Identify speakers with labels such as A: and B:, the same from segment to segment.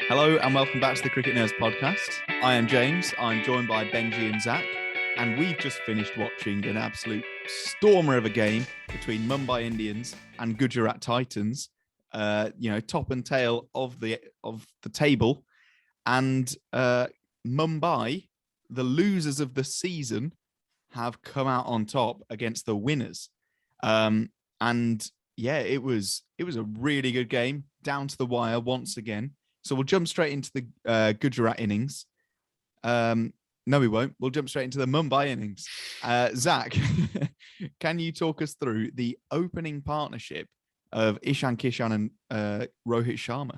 A: Hello and welcome back to the Cricket Nerds podcast. I am James. I'm joined by Benji and Zach, and we've just finished watching an absolute stormer of a game between Mumbai Indians and Gujarat Titans. Top and tail of the table, and Mumbai, the losers of the season, have come out on top against the winners. It was a really good game, down to the wire once again. So we'll jump straight into the Gujarat innings. No, we won't. We'll jump straight into the Mumbai innings. Zach, can you talk us through the opening partnership of Ishan Kishan and Rohit Sharma?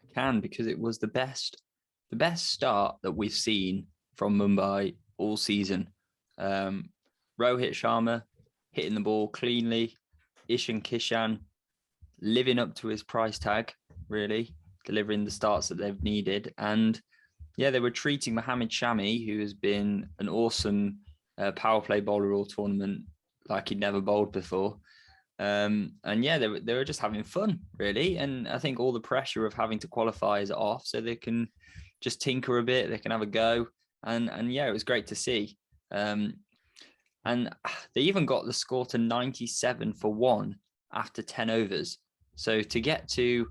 B: I can, because it was the best start that we've seen from Mumbai all season. Rohit Sharma hitting the ball cleanly, Ishan Kishan living up to his price tag, really, delivering the starts that they've needed. And yeah, they were treating Mohammad Shami, who has been an awesome power play bowler all tournament, like he'd never bowled before. They were just having fun, really. And I think all the pressure of having to qualify is off, so they can just tinker a bit, they can have a go. And yeah, it was great to see. And they even got the score to 97 for 1 after 10 overs. So to get to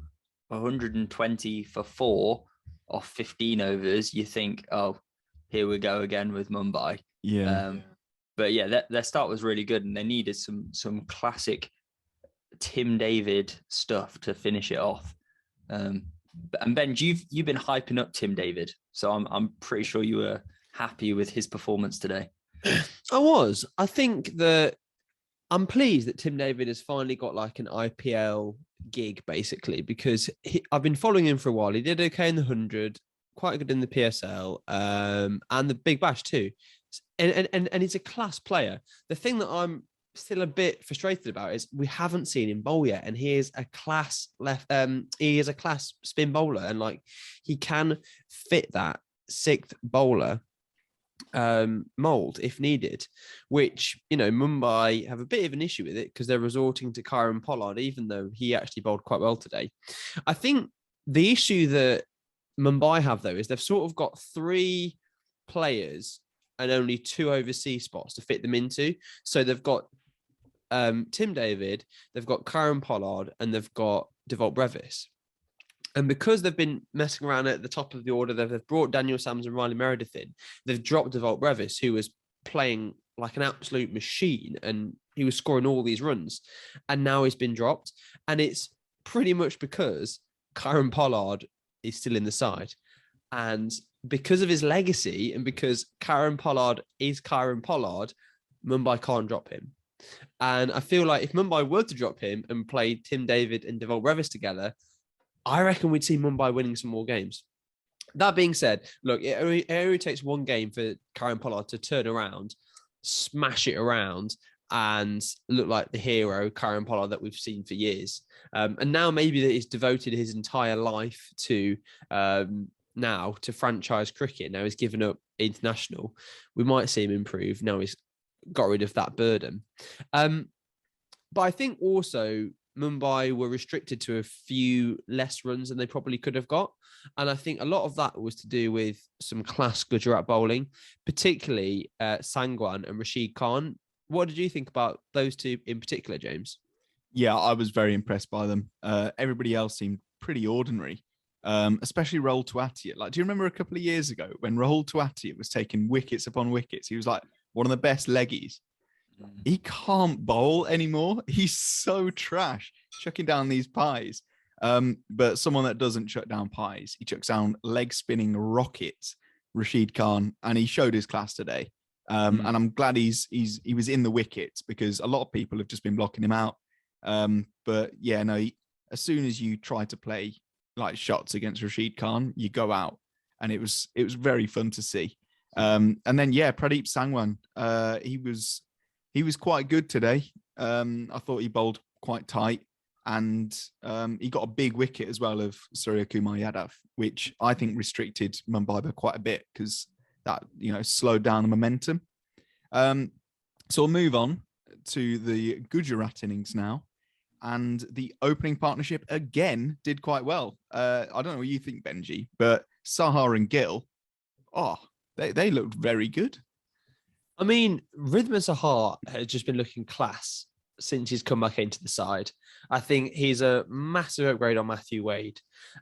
B: 120 for 4 off 15 overs, you think, oh, here we go again with Mumbai. But yeah, their start was really good, and they needed some classic Tim David stuff to finish it off. And Ben, you've been hyping up Tim David, so I'm pretty sure you were happy with his performance today.
C: I was. I think that I'm pleased that Tim David has finally got like an IPL gig, basically, because I've been following him for a while. He did okay in the 100, quite good in the PSL, and the Big Bash too. And he's a class player. The thing that I'm still a bit frustrated about is we haven't seen him bowl yet, and he is a class spin bowler, and like he can fit that sixth bowler mold if needed, which, you know, Mumbai have a bit of an issue with it because they're resorting to Kieran Pollard, even though he actually bowled quite well today. I think the issue that Mumbai have, though, is they've sort of got 3 players and only 2 overseas spots to fit them into. So they've got Tim David, they've got Kieran Pollard, and they've got Devalt Brevis. And because they've been messing around at the top of the order, they've brought Daniel Sams and Riley Meredith in. They've dropped Devalt Brevis, who was playing like an absolute machine, and he was scoring all these runs. And now he's been dropped. And it's pretty much because Kieran Pollard is still in the side. And because of his legacy, and because Kieran Pollard is Kieran Pollard, Mumbai can't drop him. And I feel like if Mumbai were to drop him and play Tim David and Devalt Brevis together, I reckon we'd see Mumbai winning some more games. That being said, look, it only takes one game for Kieran Pollard to turn around, smash it around, and look like the hero, Kieran Pollard, that we've seen for years. And now maybe that he's devoted his entire life to franchise cricket. Now he's given up international. We might see him improve. Now he's got rid of that burden. But I think also Mumbai were restricted to a few less runs than they probably could have got. And I think a lot of that was to do with some class Gujarat bowling, particularly Sangwan and Rashid Khan. What did you think about those two in particular, James?
A: Yeah, I was very impressed by them. Everybody else seemed pretty ordinary, especially Rahul Tewatia. Like, do you remember a couple of years ago when Rahul Tewatia was taking wickets upon wickets? He was like one of the best leggies. He can't bowl anymore. He's so trash, chucking down these pies. But someone that doesn't chuck down pies, he chucks down leg spinning rockets, Rashid Khan, and he showed his class today. And I'm glad he was in the wickets, because a lot of people have just been blocking him out. But yeah, no, as soon as you try to play like shots against Rashid Khan, you go out, and it was very fun to see. And then yeah, Pradeep Sangwan, he was quite good today. I thought he bowled quite tight, and he got a big wicket as well of Surya Kumar Yadav, which I think restricted Mumbai by quite a bit, because that, you know, slowed down the momentum. So we'll move on to the Gujarat innings now. And the opening partnership again did quite well. I don't know what you think, Benji, but Sahar and Gill, they looked very good.
C: I mean, Rhythm Sahar has just been looking class since he's come back into the side. I think he's a massive upgrade on Matthew Wade.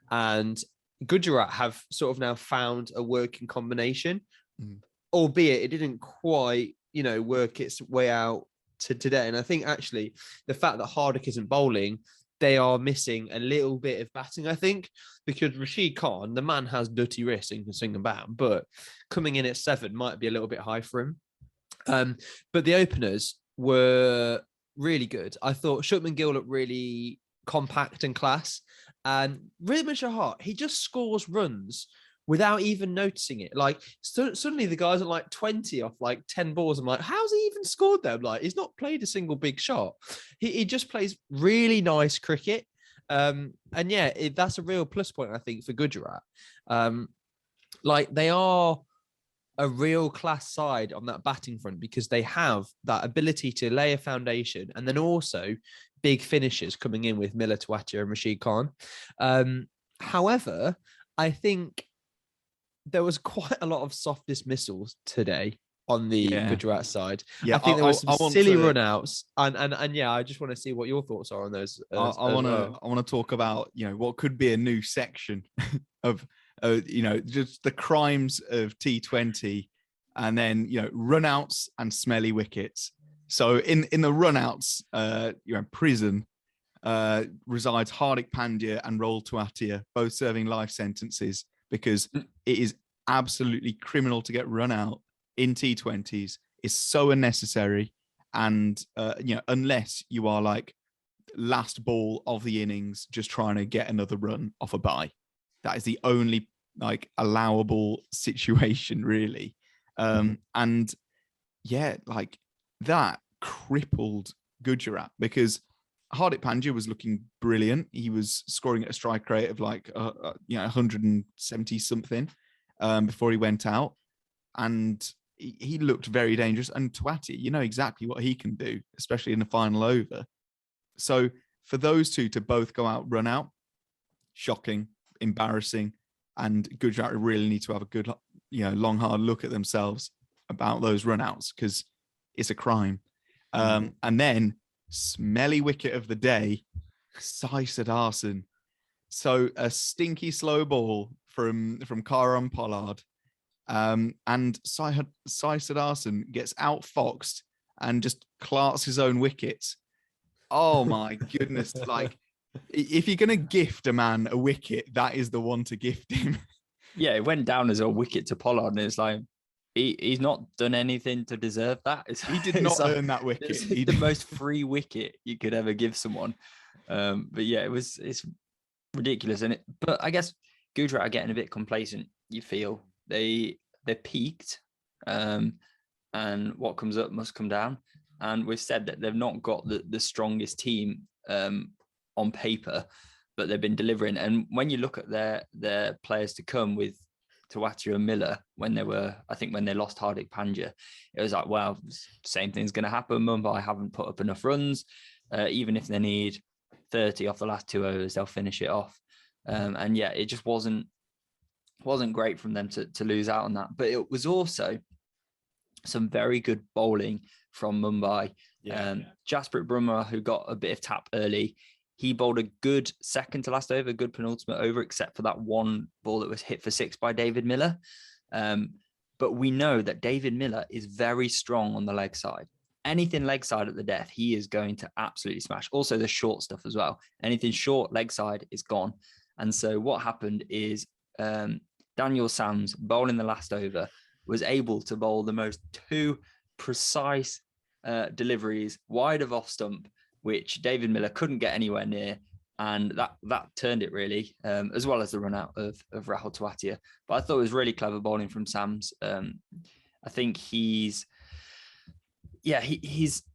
C: And Gujarat have sort of now found a working combination, albeit it didn't quite, work its way out to today. And I think actually the fact that Hardik isn't bowling, they are missing a little bit of batting, I think, because Rashid Khan, the man has dirty wrists and can swing and bat, but coming in at 7 might be a little bit high for him. But the openers were really good. I thought Shubman Gill looked really compact and class. And Rhythm Shahar, he just scores runs without even noticing it. Like, suddenly the guy's on like 20 off like 10 balls. I'm like, how's he even scored them? Like, he's not played a single big shot. He just plays really nice cricket. And yeah, that's a real plus point, I think, for Gujarat. Like, they are a real class side on that batting front because they have that ability to lay a foundation and then also big finishers coming in with Miller, Tawatia and Rashid Khan. However, I think there was quite a lot of soft dismissals today on the Gujarat side. Yeah, I think there were some silly run-outs, and yeah, I just want to see what your thoughts are on those.
A: I want to talk about what could be a new section of just the crimes of T20, and then run-outs and smelly wickets. So in the run-outs, prison resides Hardik Pandya and Rahul Tewatia, both serving life sentences because it is absolutely criminal to get run out in T20s. It's so unnecessary. And, unless you are like last ball of the innings, just trying to get another run off a bye, that is the only like allowable situation really. And yeah, like that crippled Gujarat because Hardik Pandya was looking brilliant. He was scoring at a strike rate of like 170 something before he went out, and he looked very dangerous. And Tewatia, exactly what he can do, especially in the final over. So for those two to both go out, run out, shocking, embarrassing, and Gujarat really need to have a good, long, hard look at themselves about those run-outs because it's a crime. And then smelly wicket of the day, Sai Siddharthan. So a stinky slow ball from Karan Pollard. And Sai Siddharthan gets outfoxed and just clarts his own wickets. Oh my goodness. Like, if you're going to gift a man a wicket, that is the one to gift him.
B: Yeah, it went down as a wicket to Pollard, and it's like, he's not done anything to deserve that.
A: He did not earn that wicket.
B: It's the most free wicket you could ever give someone. But yeah, it's ridiculous. But I guess Gujarat are getting a bit complacent. You feel they're peaked, and what comes up must come down. And we've said that they've not got the strongest team on paper, but they've been delivering. And when you look at their players to come with Tewatia and Miller, when they lost Hardik Pandya, it was like, well, same thing's going to happen. Mumbai haven't put up enough runs. Even if they need 30 off the last 2 overs, they'll finish it off. And yeah, it just wasn't great from them to lose out on that. But it was also some very good bowling from Mumbai. Jasprit Bumrah, who got a bit of tap early, he bowled a good second to last over, good penultimate over, except for that one ball that was hit for 6 by David Miller. But we know that David Miller is very strong on the leg side. Anything leg side at the death, he is going to absolutely smash. Also the short stuff as well. Anything short leg side is gone. And so what happened is Daniel Sams, bowling the last over, was able to bowl the most 2 precise deliveries wide of off stump, which David Miller couldn't get anywhere near. And that turned it really, as well as the run out of Rahul Tewatia. But I thought it was really clever bowling from Sams. I think he's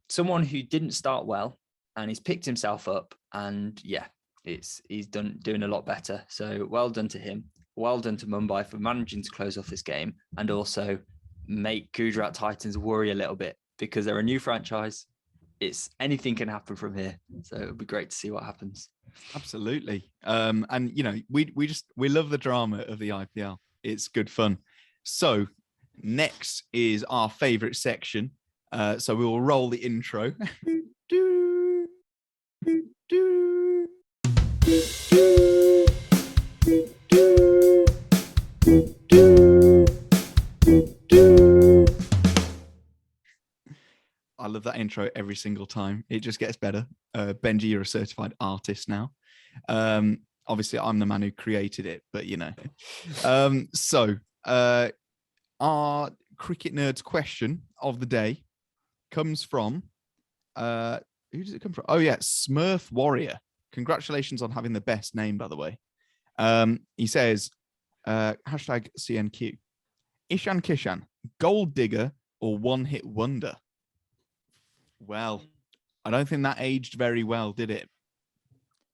B: someone who didn't start well, and he's picked himself up, and yeah, he's doing a lot better. So well done to him. Well done to Mumbai for managing to close off this game and also make Gujarat Titans worry a little bit because they're a new franchise. it's anything can happen from here. So it'll be great to see what happens.
A: Absolutely. And you know, we love the drama of the IPL. It's good fun. So next is our favorite section. So we will roll the intro. I love that intro every single time. It just gets better. Benji, you're a certified artist now. Obviously, I'm the man who created it, but you know. So our cricket nerds question of the day comes from who does it come from? Oh yeah, Smurf Warrior. Congratulations on having the best name, by the way. He says hashtag CNQ. Ishan Kishan, gold digger or one-hit wonder? Well, I don't think that aged very well, did it?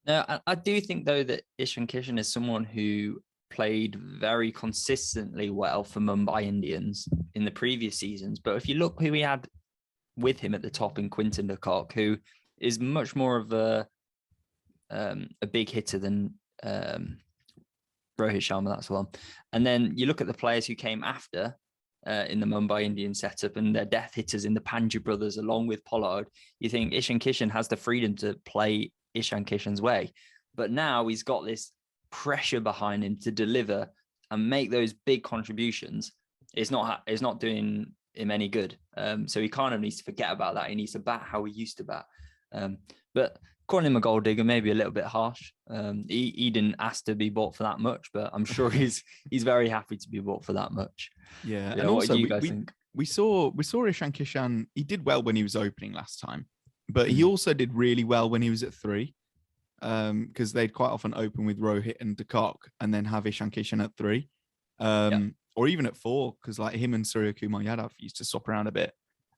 B: No, I do think, though, that Ishan Kishan is someone who played very consistently well for Mumbai Indians in the previous seasons. But if you look who he had with him at the top in Quinton de Kock, who is much more of a big hitter than Rohit Sharma, that's the one. And then you look at the players who came after in the Mumbai Indian setup and their death hitters in the Pandya brothers, along with Pollard, you think Ishan Kishan has the freedom to play Ishan Kishan's way. But now he's got this pressure behind him to deliver and make those big contributions. It's not doing him any good. So he kind of needs to forget about that. He needs to bat how he used to bat. But calling him a gold digger may be a little bit harsh. He didn't ask to be bought for that much, but I'm sure he's very happy to be bought for that much.
A: Yeah, and
B: what
A: also
B: do you guys think?
A: We saw Ishan Kishan. He did well when he was opening last time, but he also did really well when he was at 3, because they'd quite often open with Rohit and de Kock and then have Ishan Kishan at 3, or even at 4, because like him and Surya Kumar Yadav used to swap around a bit.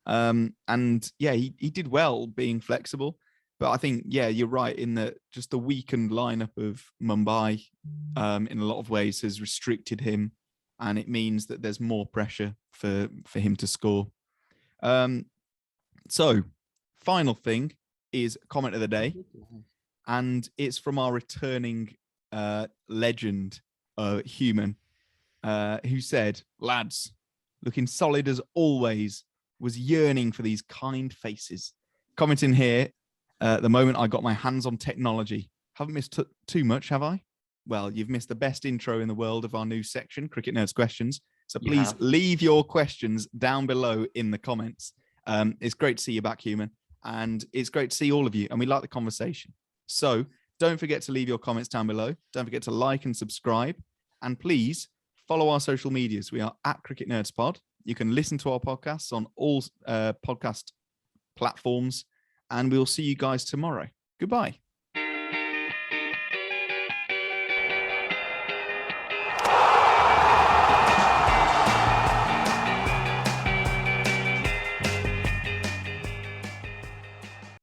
A: And yeah, he did well being flexible. But I think, yeah, you're right in that just the weakened lineup of Mumbai in a lot of ways has restricted him. And it means that there's more pressure for him to score. So final thing is comment of the day. And it's from our returning legend, Human, who said, lads, looking solid as always, was yearning for these kind faces. Commenting here, the moment I got my hands on technology. Haven't missed too much, have I? Well, you've missed the best intro in the world of our new section, Cricket Nerds Questions. So please leave your questions down below in the comments. It's great to see you back, Human. And it's great to see all of you. And we like the conversation. So don't forget to leave your comments down below. Don't forget to like and subscribe. And please follow our social medias. We are at Cricket Nerds Pod. You can listen to our podcasts on all podcast platforms. And we'll see you guys tomorrow. Goodbye.